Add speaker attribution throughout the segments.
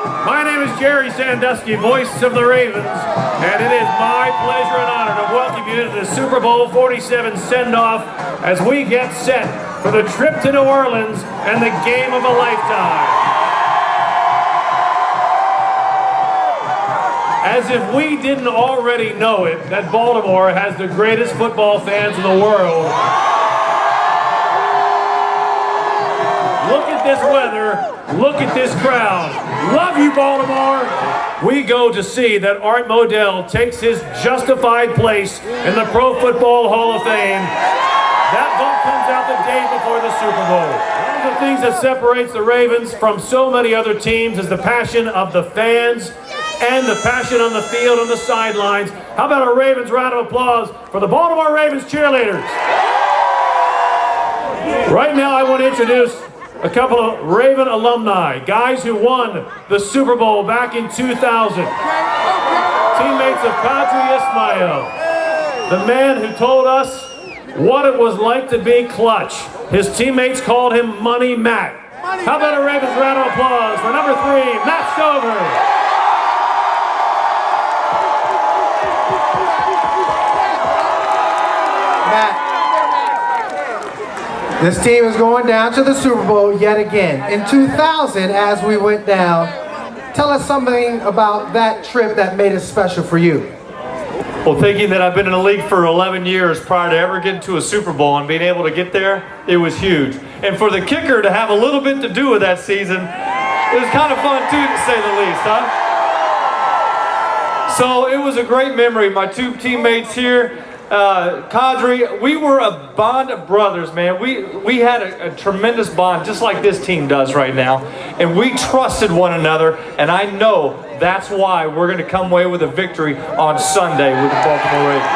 Speaker 1: My name is Jerry Sandusky, voice of the Ravens, and it is my pleasure and honor to welcome you to the Super Bowl 47 send-off as we get set for the trip to New Orleans and the game of a lifetime. As if we didn't already know it, that Baltimore has the greatest football fans in the world. Look at this weather. Look at this crowd. Love you, Baltimore. We go to see that Art Modell takes his justified place in the Pro Football Hall of Fame. That vote comes out the day before the Super Bowl. One of the things that separates the Ravens from so many other teams is the passion of the fans and the passion on the field, on the sidelines. How about a Ravens round of applause for the Baltimore Ravens cheerleaders? Right now I want to introduce a couple of Raven alumni, guys who won the Super Bowl back in 2000. Teammates of Qadry Ismail, the man who told us what it was like to be clutch. His teammates called him Money Matt. How about a Ravens round of applause for number 3, Matt Stover.
Speaker 2: This team is going down to the Super Bowl yet again. In 2000, as we went down, tell us something about that trip that made it special for you.
Speaker 3: Well, thinking that I've been in the league for 11 years prior to ever getting to a Super Bowl and being able to get there, it was huge. And for the kicker to have a little bit to do with that season, it was kind of fun too, to say the least, huh? So it was a great memory. My two teammates here, Qadry, we were a bond of brothers, man. We had a tremendous bond, just like this team does right now. And we trusted one another, and I know that's why we're going to come away with a victory on Sunday with the Baltimore Ravens.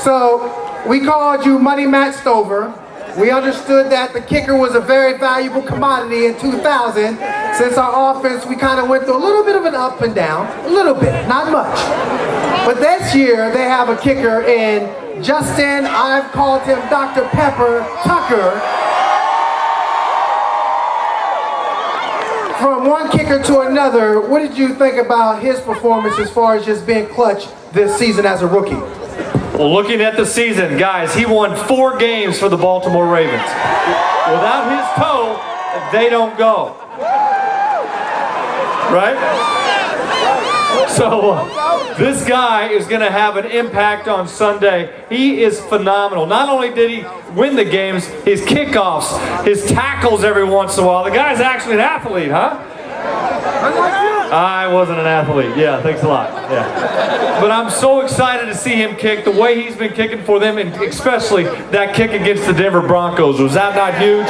Speaker 2: So, we called you Money Matt Stover. We understood that the kicker was a very valuable commodity in 2000. Since our offense, we kind of went through a little bit of an up and down. A little bit, not much. But this year, they have a kicker in Justin, I've called him Dr. Pepper Tucker. From one kicker to another, what did you think about his performance as far as just being clutch this season as a rookie?
Speaker 3: Well, looking at the season, guys, he won 4 games for the Baltimore Ravens. Without his toe, they don't go. Right? So, this guy is going to have an impact on Sunday. He is phenomenal. Not only did he win the games, his kickoffs, his tackles every once in a while. The guy's actually an athlete, huh? I wasn't an athlete. Yeah, thanks a lot. Yeah. But I'm so excited to see him kick the way he's been kicking for them, and especially that kick against the Denver Broncos. Was that not huge?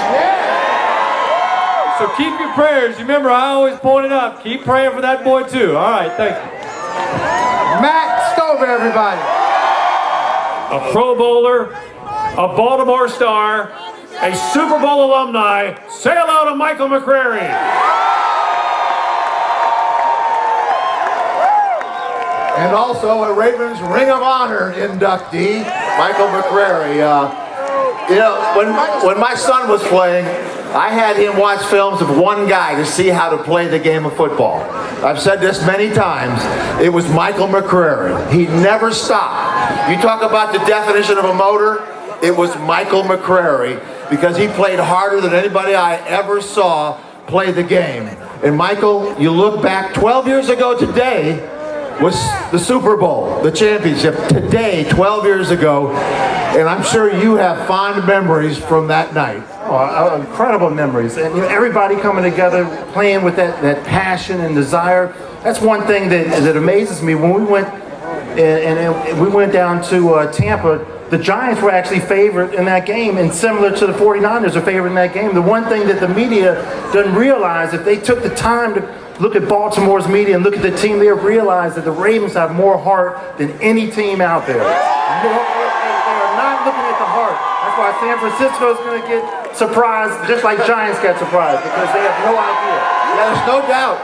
Speaker 3: So keep your prayers. Remember, I always point it up. Keep praying for that boy too. All right, thank you.
Speaker 2: Matt Stover, everybody.
Speaker 1: A Pro Bowler, a Baltimore star, a Super Bowl alumni. Say hello to Michael McCrary.
Speaker 4: And also a Ravens Ring of Honor inductee, Michael McCrary. You know, when my son was playing, I had him watch films of one guy to see how to play the game of football. I've said this many times. It was Michael McCrary. He never stopped. You talk about the definition of a motor, it was Michael McCrary, because he played harder than anybody I ever saw play the game. And Michael, you look back 12 years ago today, was the Super Bowl, the championship, today, 12 years ago, and I'm sure you have fond memories from that night.
Speaker 5: Oh, incredible memories, and you know, everybody coming together, playing with that passion and desire. That's one thing that amazes me. When we went and we went down to Tampa, the Giants were actually favored in that game, and similar to the 49ers are favored in that game. The one thing that the media doesn't realize, if they took the time to look at Baltimore's media and look at the team, they'll realize that the Ravens have more heart than any team out there. They are not looking at the heart. That's why San Francisco is going to get surprised, just like Giants got surprised, because they have no idea.
Speaker 4: Yeah, there's no doubt.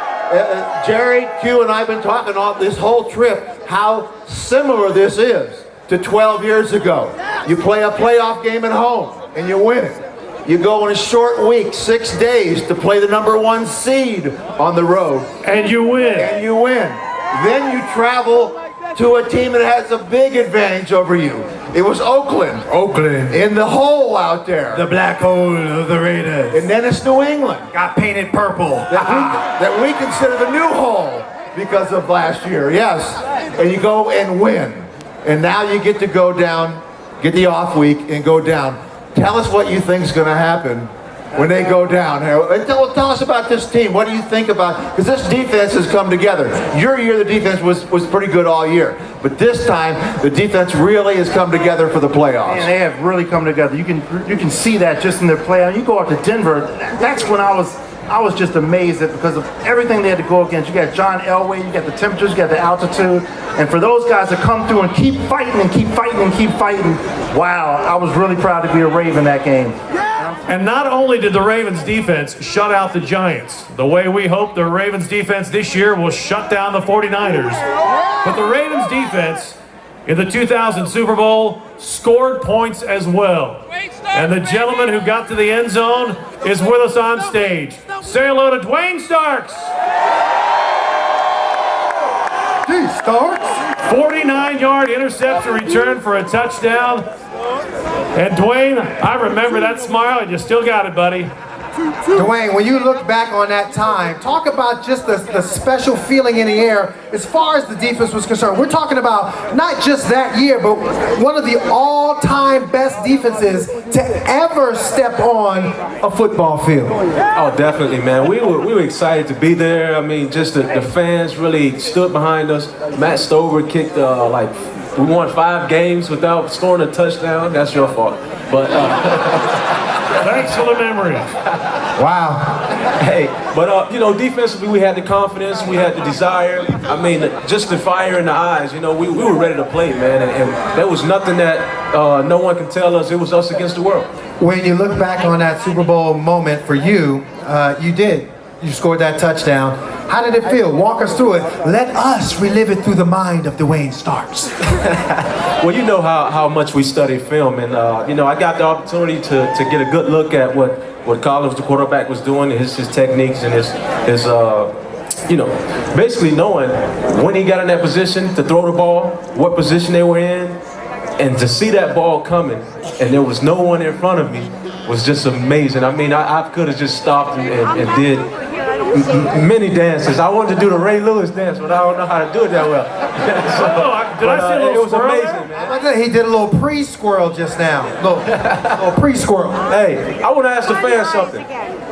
Speaker 4: Jerry, Q, and I have been talking all this whole trip how similar this is to 12 years ago. You play a playoff game at home and you win it. You go in a short week, 6 days, to play the #1 seed on the road.
Speaker 1: And you win.
Speaker 4: And you win. Then you travel to a team that has a big advantage over you. It was Oakland.
Speaker 2: Oakland.
Speaker 4: In the hole out there.
Speaker 2: The black hole of the Raiders.
Speaker 4: And then it's New England.
Speaker 2: Got painted purple.
Speaker 4: That we consider the new hole because of last year, yes. And you go and win. And now you get to go down, get the off week and go down. Tell us what you think is going to happen when they go down. Tell us about this team. What do you think about, because this defense has come together. Your year, the defense was pretty good all year. But this time, the defense really has come together for the playoffs.
Speaker 5: And they have really come together. You can see that just in their play. You go out to Denver, that's when I was just amazed at, because of everything they had to go against. You got John Elway, you got the temperatures, you got the altitude, and for those guys to come through and keep fighting and keep fighting and keep fighting, wow, I was really proud to be a Raven that game.
Speaker 1: And not only did the Ravens defense shut out the Giants, the way we hope the Ravens defense this year will shut down the 49ers, but the Ravens defense in the 2000 Super Bowl scored points as well. And the gentleman who got to the end zone is with us on stage. Say hello to Dwayne Starks.
Speaker 2: Hey, Starks.
Speaker 1: 49-yard interception return for a touchdown. And Dwayne, I remember that smile, and you still got it, buddy.
Speaker 2: Dwayne, when you look back on that time, talk about just the special feeling in the air as far as the defense was concerned. We're talking about not just that year, but one of the all-time best defenses to ever step on a football field.
Speaker 6: Oh, definitely, man. We were excited to be there. I mean, just the fans really stood behind us. Matt Stover kicked we won 5 games without scoring a touchdown. That's your fault. But
Speaker 1: Thanks for the memory.
Speaker 2: Wow.
Speaker 6: hey, but defensively we had the confidence, we had the desire. I mean, just the fire in the eyes. We were ready to play, man, and there was nothing that no one can tell us. It was us against the world.
Speaker 2: When you look back on that Super Bowl moment for you, you scored that touchdown. How did it feel? Walk us through it. Let us relive it through the mind of Dwayne Starks.
Speaker 6: Well, you know how much we study film, and I got the opportunity to get a good look at what Collins, the quarterback, was doing, his techniques and his basically knowing when he got in that position to throw the ball, what position they were in, and to see that ball coming, and there was no one in front of me, was just amazing. I mean, I could have just stopped and did many dances. I wanted to do the Ray Lewis dance, but I don't know how to do it that well.
Speaker 1: Did I see a little
Speaker 6: it was
Speaker 1: squirrel
Speaker 6: amazing, man.
Speaker 2: He did a little pre-squirrel just now. Little pre-squirrel.
Speaker 6: Hey, I want to ask the fans something.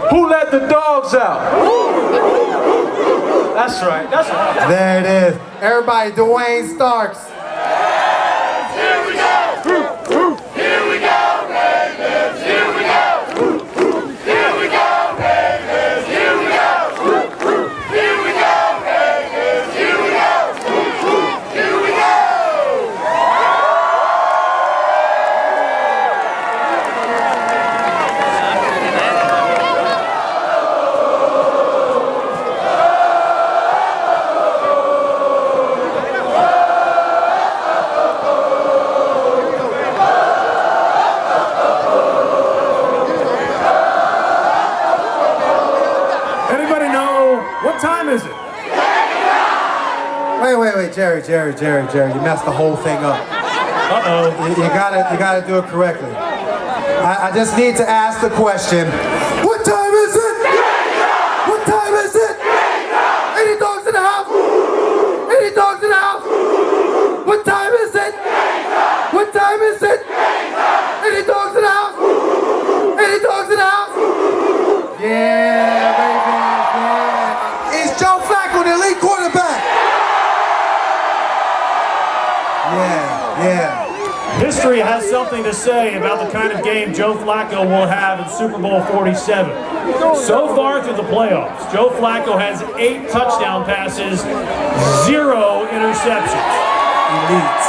Speaker 6: Who let the dogs out? That's right. That's right.
Speaker 2: There it is. Everybody, Dwayne Starks.
Speaker 7: Here we go! Here we go, Ravens! Here we go! Here we go, Ravens! Here we go! Here we go, Ravens! Here we go! Here we go!
Speaker 1: Anybody know what time is it?
Speaker 2: Wait, Jerry, you messed the whole thing up.
Speaker 1: Uh-oh.
Speaker 2: You gotta do it correctly. I just need to ask the question. What time is it? What time is it? Any dogs in the house? Any dogs in the house? What time is it? What time is it? Any dogs in the house? Any dogs in the house? Yeah, baby, yeah. It's Joe Flacco, the elite quarterback. Yeah.
Speaker 1: History has something to say about the kind of game Joe Flacco will have in Super Bowl 47. So far through the playoffs, Joe Flacco has 8 touchdown passes, 0 interceptions.
Speaker 2: Elite.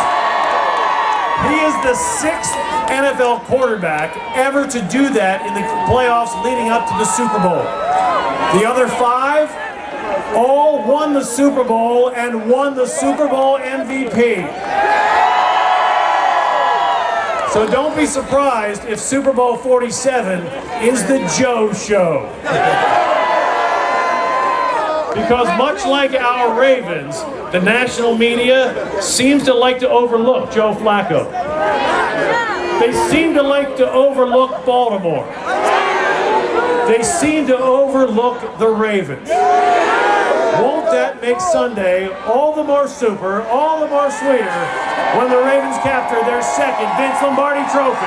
Speaker 1: He is the 6th NFL quarterback ever to do that in the playoffs leading up to the Super Bowl. The other 5 all won the Super Bowl and won the Super Bowl MVP. So don't be surprised if Super Bowl 47 is the Joe Show. Because much like our Ravens, the national media seems to like to overlook Joe Flacco. They seem to like to overlook Baltimore. They seem to overlook the Ravens. Won't that make Sunday all the more super, all the more sweeter when the Ravens capture their second Vince Lombardi trophy?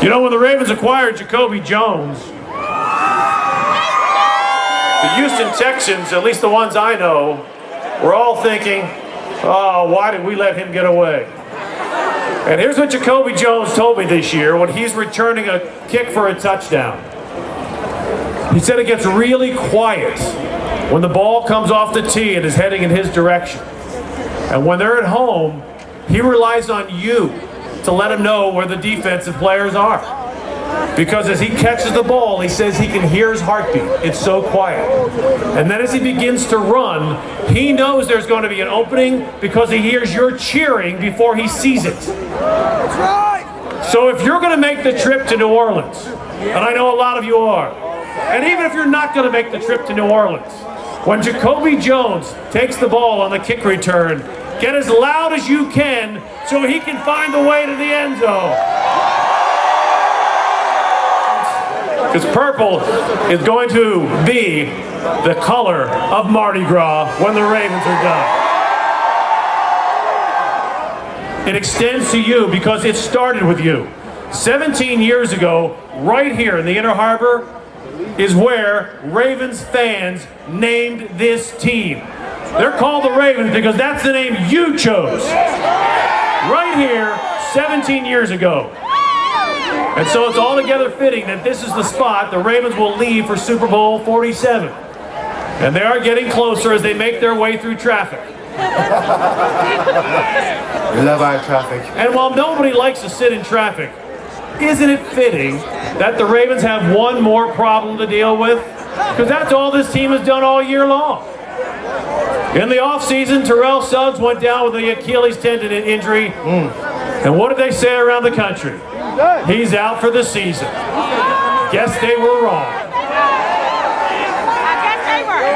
Speaker 1: You know, when the Ravens acquired Jacoby Jones, the Houston Texans, at least the ones I know, were all thinking, oh, why did we let him get away? And here's what Jacoby Jones told me this year when he's returning a kick for a touchdown. He said it gets really quiet when the ball comes off the tee and is heading in his direction. And when they're at home, he relies on you to let him know where the defensive players are. Because as he catches the ball, he says he can hear his heartbeat. It's so quiet. And then as he begins to run, he knows there's going to be an opening because he hears your cheering before he sees it. That's right. So if you're going to make the trip to New Orleans, and I know a lot of you are, and even if you're not going to make the trip to New Orleans, when Jacoby Jones takes the ball on the kick return, get as loud as you can so he can find the way to the end zone. Because purple is going to be the color of Mardi Gras when the Ravens are done. It extends to you because it started with you. 17 years ago, right here in the Inner Harbor, is where Ravens fans named this team. They're called the Ravens because that's the name you chose. Right here, 17 years ago. And so it's altogether fitting that this is the spot the Ravens will leave for Super Bowl 47. And they are getting closer as they make their way through traffic.
Speaker 2: We love our traffic.
Speaker 1: And while nobody likes to sit in traffic, isn't it fitting that the Ravens have one more problem to deal with? Because that's all this team has done all year long. In the offseason, Terrell Suggs went down with the Achilles tendon injury. And what did they say around the country? He's out for the season. Guess they were wrong.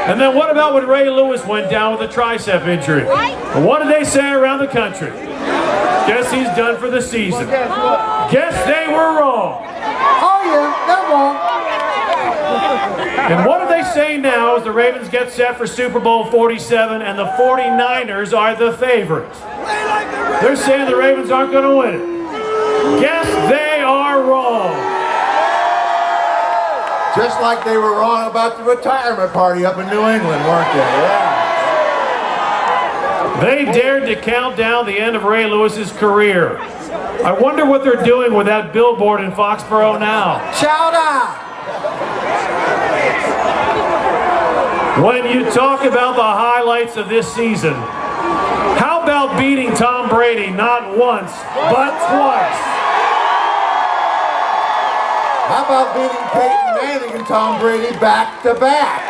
Speaker 1: And then what about when Ray Lewis went down with a tricep injury? And what did they say around the country? Guess he's done for the season. Guess they were wrong.
Speaker 2: Oh yeah, they're wrong.
Speaker 1: And what do they say now as the Ravens get set for Super Bowl 47 and the 49ers are the favorites? They're saying the Ravens aren't going to win it. Guess they are wrong.
Speaker 4: Just like they were wrong about the retirement party up in New England, weren't they? Yeah.
Speaker 1: They dared to count down the end of Ray Lewis's career. I wonder what they're doing with that billboard in Foxborough now.
Speaker 2: Chowder!
Speaker 1: When you talk about the highlights of this season, how about beating Tom Brady not once, but twice?
Speaker 4: How about beating Peyton Manning and Tom Brady back to back?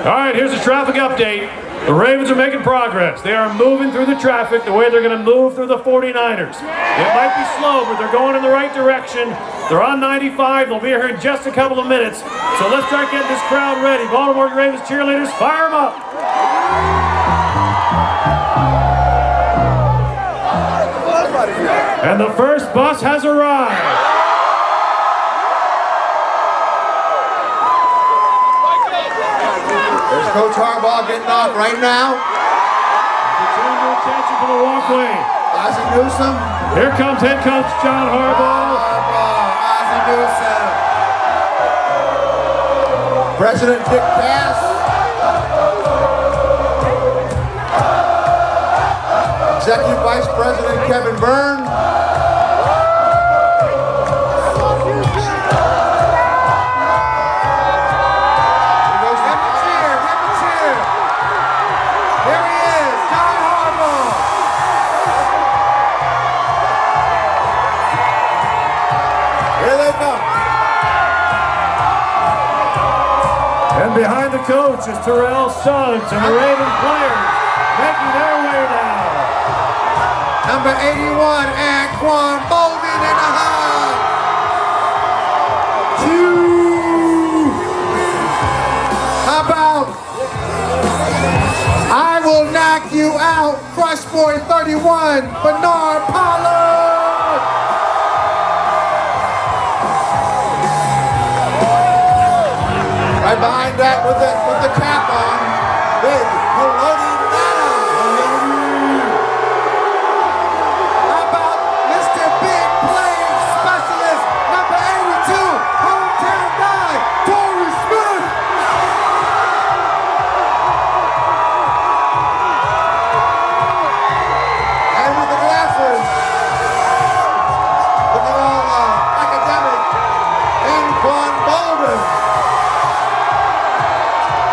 Speaker 1: All right, here's a traffic update. The Ravens are making progress. They are moving through the traffic the way they're going to move through the 49ers. It might be slow, but they're going in the right direction. They're on 95. They'll be here in just a couple of minutes. So let's start getting this crowd ready. Baltimore Ravens cheerleaders, fire them up. And the first bus has arrived.
Speaker 4: There's Coach Harbaugh getting off right now.
Speaker 1: Turn your attention to the walkway.
Speaker 4: Ozzie Newsome.
Speaker 1: Here comes head coach John Harbaugh.
Speaker 4: Ozzie Newsome. President Dick Cass. Executive Vice President Kevin Byrne.
Speaker 1: coach as Terrell Suggs and the Raven players making their way down.
Speaker 2: Number 81, Anquan Bolden in the hug. 2. How about I will knock you out, Crush Boy 31, Bernard Pollard.
Speaker 4: Right behind that with the cap on, big Haloti Ngata.
Speaker 2: How about Mr. Big Play Specialist, number 82, hometown guy, Torrey Smith.
Speaker 4: And with the glasses, looking all academic, Anquan Bolden.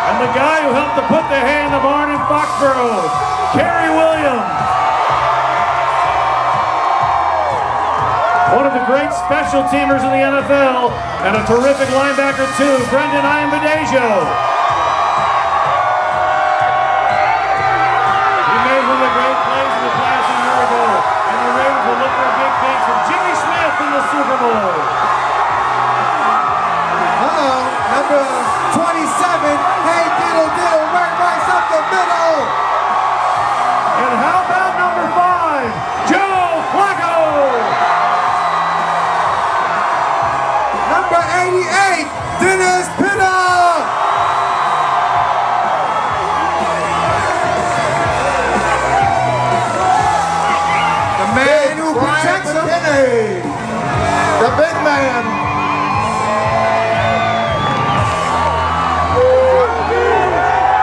Speaker 1: And the guy who helped to put the hay in the barn in Foxborough, Kerry Williams. One of the great special teamers in the NFL and a terrific linebacker too, Brendan Iambadejo. He made one of the great plays in the class a year ago, and the Ravens will look for a big thing from Jimmy Smith in the Super Bowl.
Speaker 2: Number 27, hey diddle diddle, right up the middle.
Speaker 1: And how about number 5, Joe Flacco?
Speaker 2: Number 88, Dennis Pitta. The man who
Speaker 4: Brian
Speaker 2: protects him.
Speaker 4: McKinney, the big man.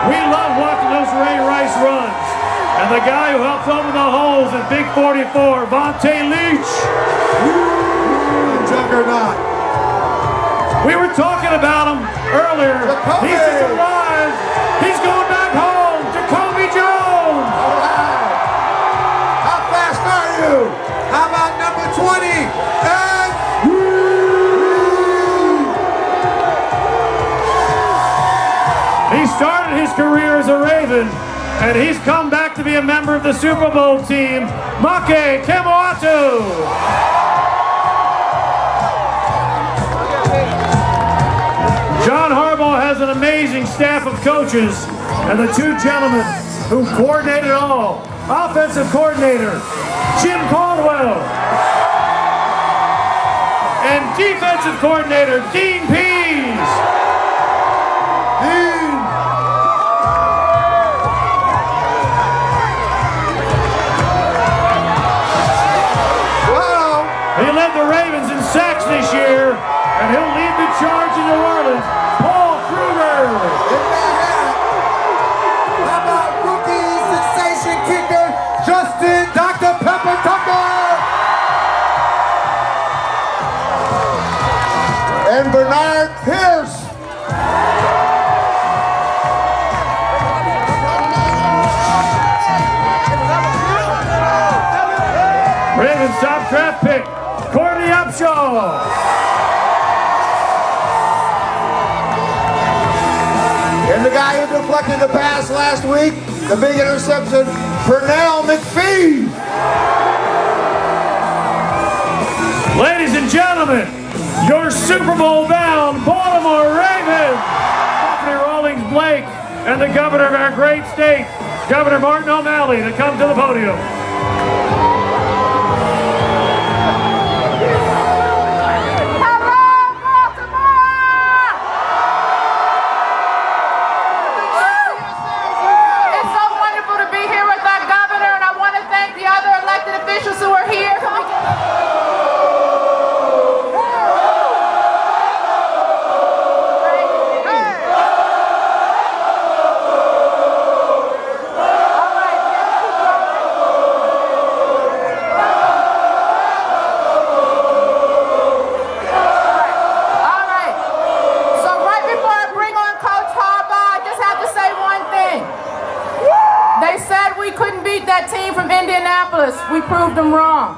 Speaker 1: We love watching those Ray Rice runs. And the guy who helped open the holes is Big 44, Vontae Leach.
Speaker 2: Juggernaut.
Speaker 1: We were talking about him earlier.
Speaker 4: Jacoby.
Speaker 1: He's just arrived. He's going back home. Jacoby Jones.
Speaker 4: All right. How fast are you?
Speaker 2: How about number 20? And
Speaker 1: He started his career as a Raven, and he's come back to be a member of the Super Bowl team, Make Kemoatu. John Harbaugh has an amazing staff of coaches, and the two gentlemen who coordinate it all. Offensive coordinator, Jim Caldwell. And defensive coordinator, Dean Pease. Dean.
Speaker 2: whoa,
Speaker 1: He led the Ravens in sacks this year, and he'll lead the charge in New Orleans. Paul Kruger.
Speaker 2: how about rookie sensation kicker Justin Dr. Pepper Tucker?
Speaker 4: And Bernard Pierce.
Speaker 1: Ravens top draft pick, Courtney Upshaw.
Speaker 4: And the guy who deflected the pass last week, the big interception, Pernell McPhee.
Speaker 1: Ladies and gentlemen, your Super Bowl bound Baltimore Ravens. Governor Rawlings Blake and the governor of our great state, Governor Martin O'Malley, to come to the podium.
Speaker 8: It's so wonderful to be here with our governor, and I want to thank the other elected officials who are here. Can we All right. So right before I bring on Coach Harbaugh, I just have to say one thing. They said we couldn't beat that team from Indianapolis. We proved them wrong.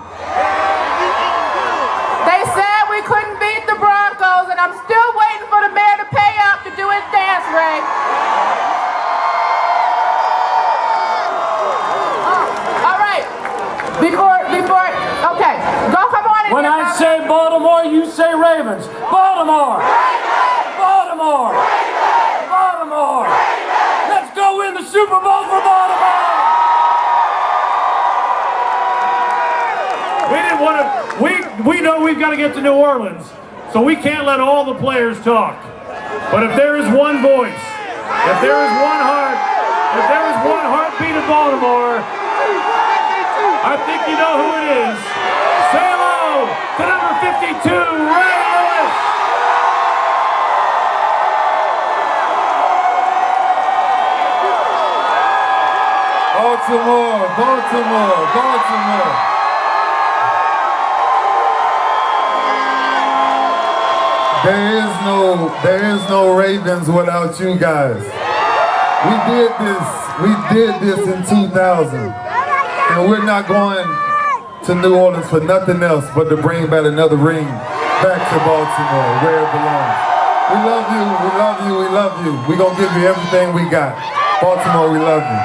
Speaker 8: They said we couldn't beat the Broncos, and I'm still waiting for the mayor to pay up to do his dance, Ray. Okay, go come on in.
Speaker 1: When
Speaker 8: here,
Speaker 1: I
Speaker 8: brother.
Speaker 1: say Baltimore, you say Ravens. Baltimore! Baltimore! Baltimore! Let's go win the Super Bowl for Baltimore! We didn't want to, we know we've got to get to New Orleans, so we can't let all the players talk. But if there is one voice, if there is one heart, if there is one heartbeat of Baltimore, I think you know who it is. Say hello to number 52, Ray Lewis.
Speaker 9: Baltimore, Baltimore, Baltimore. There is no Ravens without you guys. We did this in 2000. And we're not going to New Orleans for nothing else but to bring back another ring back to Baltimore, where it belongs. We love you, we love you, we love you. We're going to give you everything we got. Baltimore, we love you.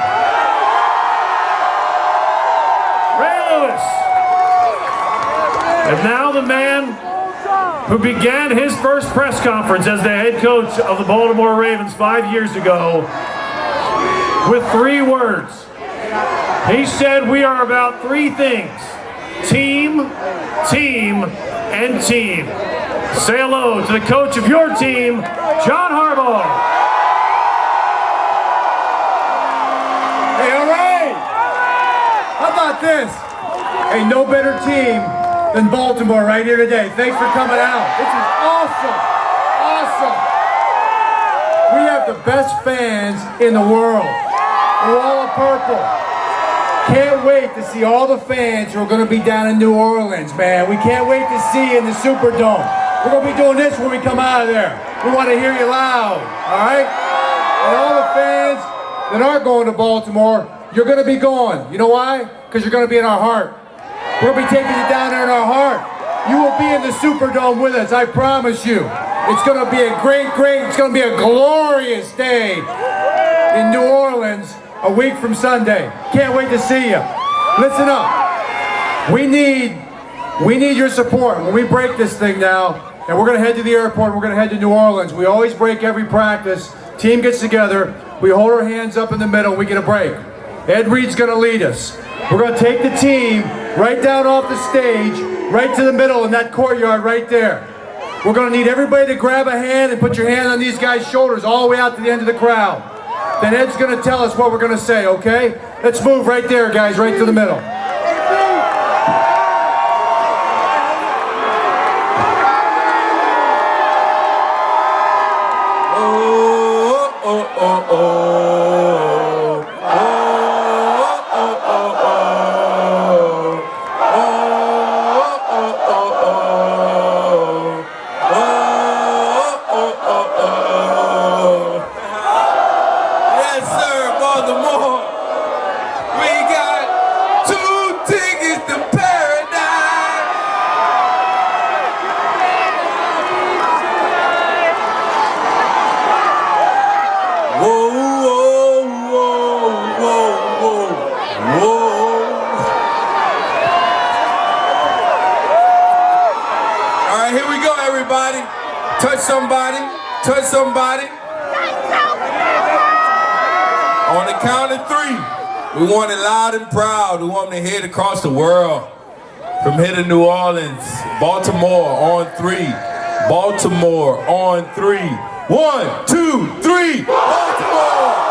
Speaker 1: Ray Lewis. And now the man who began his first press conference as the head coach of the Baltimore Ravens 5 years ago with 3 words. He said we are about 3 things: team, team, and team. Say hello to the coach of your team, John Harbaugh.
Speaker 10: Hey, all right. How about this? Ain't no better team than Baltimore right here today. Thanks for coming out. This is awesome. Awesome. We have the best fans in the world. We're all in purple. Can't wait to see all the fans who are going to be down in New Orleans, man. We can't wait to see you in the Superdome. We're going to be doing this when we come out of there. We want to hear you loud, all right? And all the fans that aren't going to Baltimore, you're going to be going. You know why? Because you're going to be in our heart. We're going to be taking you down there in our heart. You will be in the Superdome with us, I promise you. It's going to be a it's going to be a glorious day in New Orleans a week from Sunday. Can't wait to see you. Listen up. We need your support. When we break this thing now, and we're going to head to the airport, we're going to head to New Orleans. We always break every practice. Team gets together, we hold our hands up in the middle, we get a break. Ed Reed's going to lead us. We're going to take the team right down off the stage, right to the middle in that courtyard right there. We're going to need everybody to grab a hand and put your hand on these guys' shoulders all the way out to the end of the crowd. Then Ed's going to tell us what we're going to say, okay? Let's move right there, guys, right to the middle.
Speaker 7: Touch somebody. On the count of 3, we want it loud and proud. We want them to hear it across the world. From here to New Orleans, Baltimore on 3. Baltimore on 3. 1, 2, 3. Baltimore!